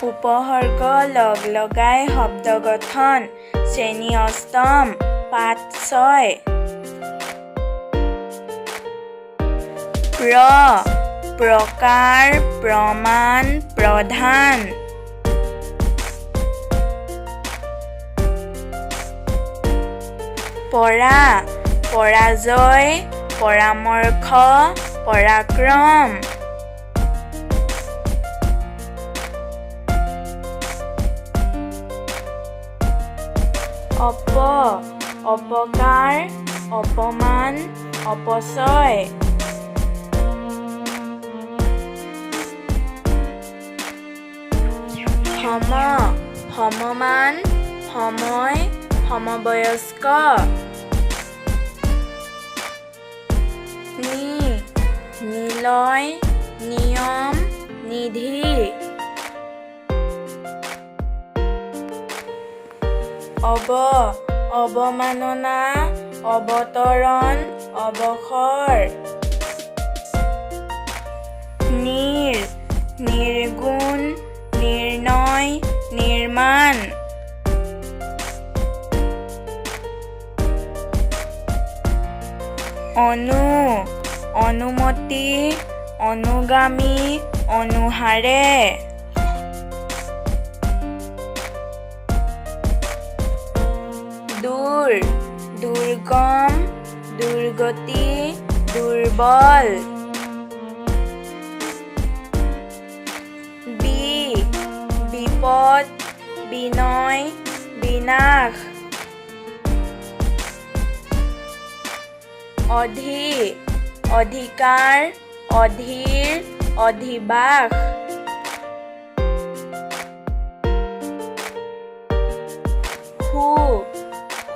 উপসৰ্গ লগ লগাই শব্দ গঠন শ্ৰেণী অষ্টম পাঠ 6 প্ৰকাৰ প্ৰমাণ প্ৰধান পৰাজয় পৰামৰ্শ পৰাক্ৰম অপকাৰ অপমান অপচয় সমমান সময় সমবয়স্ক নিলয় নিয়ম নিধি অৱমাননা অৱতৰণ অৱসৰ নিৰ্গুণ নিৰ্ণয় নিৰ্মাণ অনুমতি অনুগামী অনুহাৰে দুৰ্গম দুৰ্গতি দুৰ্বল বিপদ বিনয় বিনাশ অধিকাৰ অধীৰ অধিবাস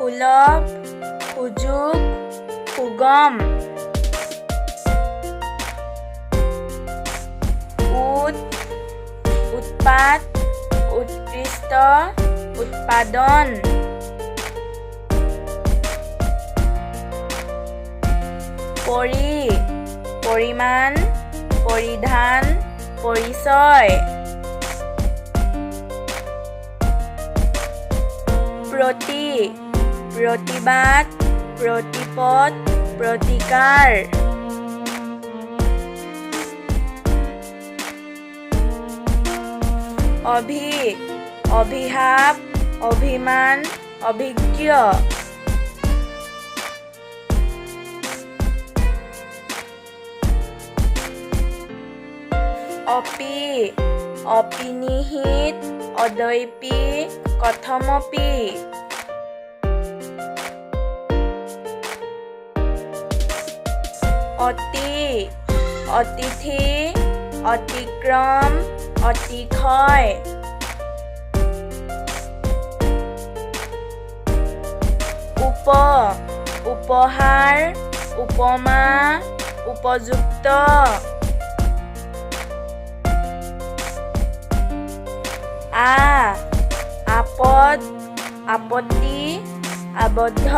সুলভ সুযোগ সুগম উৎপাত উৎকৃষ্ট উৎপাদন পৰিমাণ পৰিধান পৰিচয় প্ৰতিবাদ প্ৰতিপদ প্ৰতিকাৰ অভিশাপ অভিমান অভিজ্ঞ অপিনিহিত অদৈপি কথমপি অতিথি অতিক্ৰম অতিশয় উপহাৰ উপমা উপযুক্ত আপদ আপত্তি আবদ্ধ